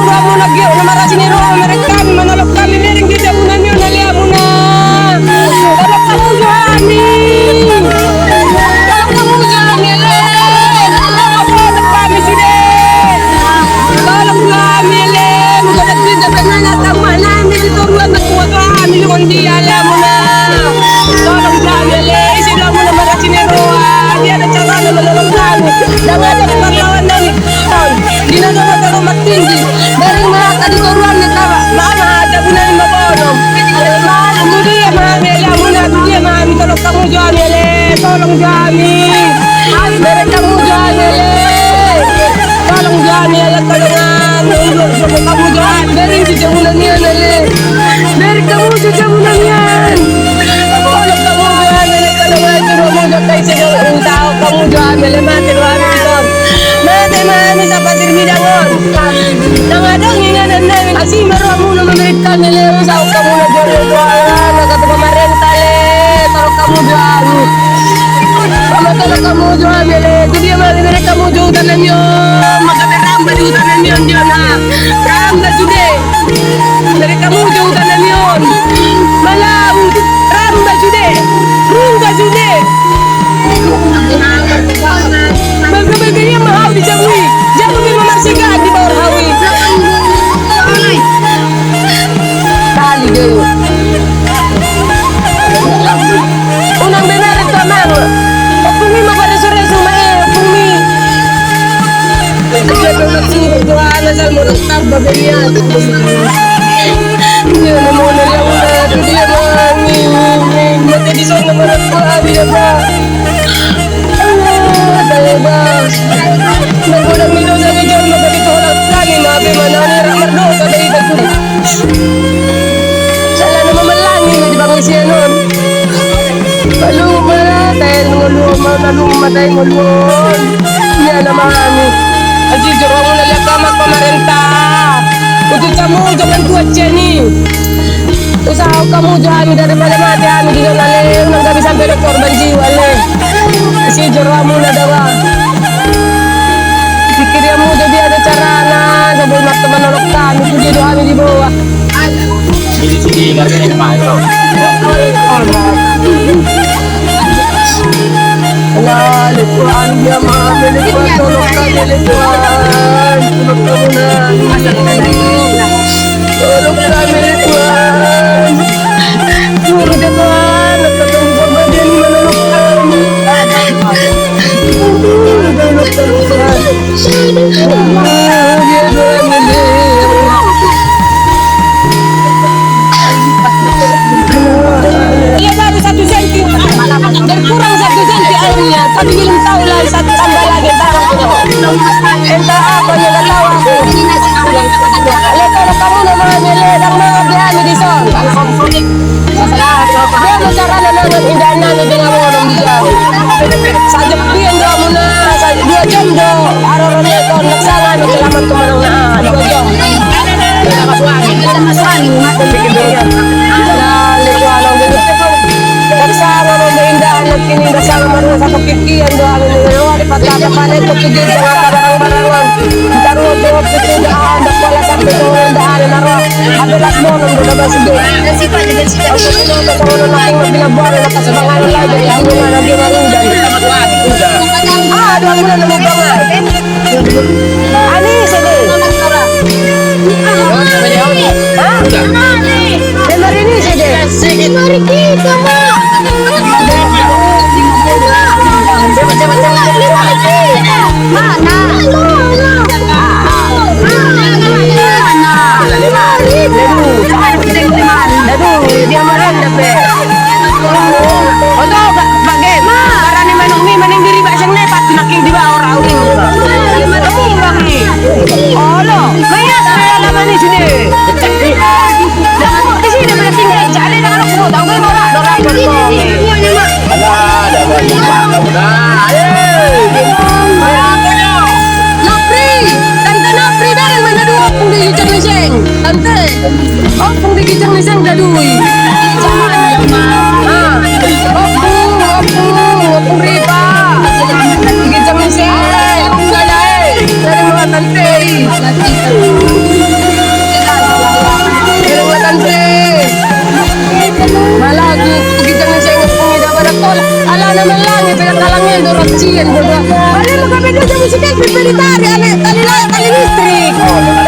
dua mo lagi na marasinero Amerikan manalok kami miring di dabunan yun nalia mo na talok kamu Johnny talok kamu Johnny talok kami sudah talok kami le mugat kita penana tamana mi dituruan na kuwa kami lumon di alam mo na talok kami le sila mo na marasinero dia ada cara na manalok kami jangan ada perlawan nani di na dapat matindi dari mga kadituruan ni tawa mama ada bunan mabonom kemudian mami lah muna dia mami tolong kamu Johnny le tolong Johnny dari kamu Johnny le tolong Johnny le tolongan untuk kamu Johnny dari jamunan niya le dari kamu jamunan niya tolong kamu Johnny le tolongan suruh mo kay siya tao kamu Johnny le mati luaran mati mami sa pasir bidangon nangadang inganan namin kasi maruha muna mamerita nila sa kamu na doon nagkata pamarenta le tolong kamu Johnny pamatulog kamu Johnny le jadi mami mereka kamu jutaan yun magkaperamba jutaan yun yun ha ramba jude dari kamu jutaan yun malam ramba jude runga jude bagay-bagay mahal di Jawi Jawi mamarsigaan di bawah hawi tali dulu unang benar ito mang pumi mapareso-reso pumi jadi magsuro doa na sa murang tamba ganyan hindi na muna lang na dia mami matidison na marang doa dia ba talaga nagudang nilo sa video magkabito lang kani mabi manani ramardo sa dayita ko sala na mamalangi na di ba ng siya nun paluma na tayo nguluma naluma tayo ngulun niya na mami ajijuro mo nalakamak pamarenta uti kamu jangan kuat jani usaha kamu Johnny daripada mati kami di dalam lem nggak bisa sampai korban jiwa le si jeramu na dawa pikir dia mau jadi ada carana sebelum mata menolok kami puji doa kami di bawah Di sini harganya kemana? Allah lekuan dia mami lekuan tolong kami lekuan tolong kamu na tolong kami lekuan suruh dia Tuhan ketemu korban dia menolok kami menolok Tuhan dia doa milik dia baru 1 senti dan kurang 1 senti airnya tapi belum tahu lah satu tambah lagi entah apa yang gak tahu aku kalau kamu nama meledang nama dia di son dia mau cara nama indahnya dengan orang dia saja pian dia muna 2 jam do arornya kon naksana ni selamat kemanang na 2 jam Naksama mo maindahan nagkininda sa marunong sa pakikian do amin nilalawa di patatapanin pagkigil sa mga kabarang-barangan taruot do pitindahan wala sa pitindahan naro abelat mo nang doon ba sige ako pinuto sa mga naking mabinabuan na kasabangan lang dari hindi nga naging doon mo na namubangan ani sige Marini sige sige Marikita mo dia merenda pe. Oto bagi karane manung mi maning diri bak sing nepat makin di bawah ora uring. Olo, kaya saya lama ni sini. Di sini mana tinggal cari dengan aku tahu kan ora dorang Ada Nopri, tante Nopri dari mana dua pung di kijang niseng, tante. Oh pung di kijang niseng dah dui. Opung riba, di kijang niseng, enggak dari mana tante. Cian juga. Wala magkabigay sa musikal, pipilitari, tali listrik.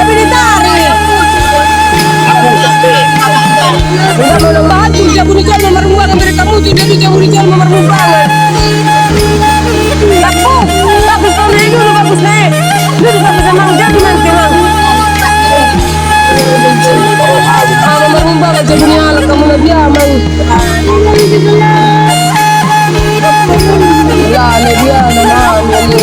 Pipilitari. Udah mau lambahan, tuh bunikan memerlukan mereka mutu, jadi bunikan memerlukan. Bagus pembeli dulu bagus nih. Dulu bagus emang jadi nanti lang. Memerlukan aja dunia alat kamu lagi aman. Ya, ini dia namanya nih.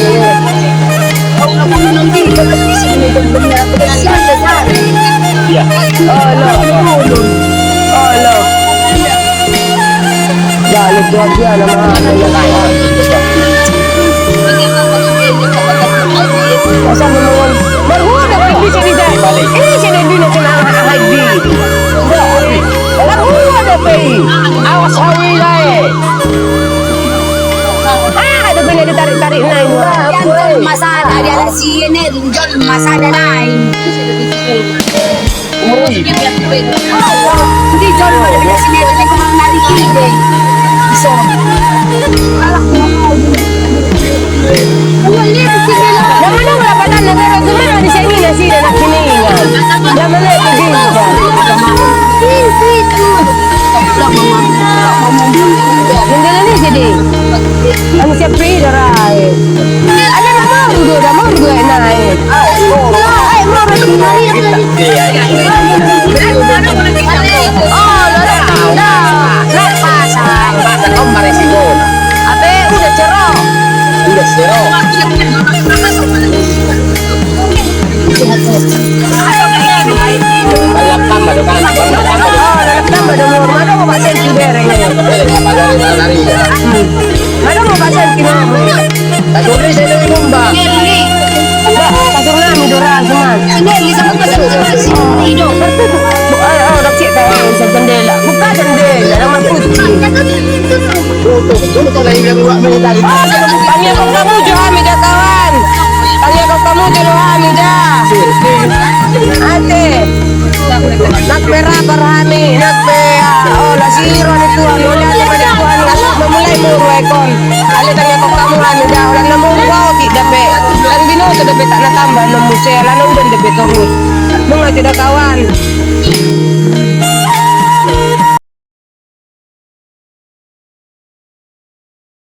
Iya. Halo. Ya, ini dia namanya. Masa memang baru ada pergi sini dah. Ini sini dulu kena haji. Baru ada pergi. Awas hawi lah. Ada benda ditarik-tarik lain. Yang jual masada dia lah sini jual masada lain. Hindi jual masada sini ada kemang nari kide. So. Jangan dong lapatan negara gimana di sini nasi dan kiningan. Jangan lagi bingung. Jendela ni jadi. Ang siapri darai. Ada nama udah naik. Ay, mau Pasang om maresiko. Abe udah cerok. Udah zero. Banyak tambah dong kan. Dalam tambah dong. Mana mau pasang tibernya? Dari. Mana mau pasang tibernya? Tadi saya dari Lumba. Kasur nami dorang semua. Ini sama pasal sini do. Dah cik sa jendela. Buka jendela, nama kunci. Tuh lagi yang buat minta. Tanya kau kamu jo Hamida kawan. Tanya kau kamu jo Hamida. Ate. Nak berapa Rami? Nak la siro ni tuan. Wala na pada tuan. Memulai muru ekon. Ale tanya kau kamu Hamida. Orang namu kau tidak be. Ang binoto dapat tak natambah. Namu saya lanong dan dapat terus. Mga tidak kawan.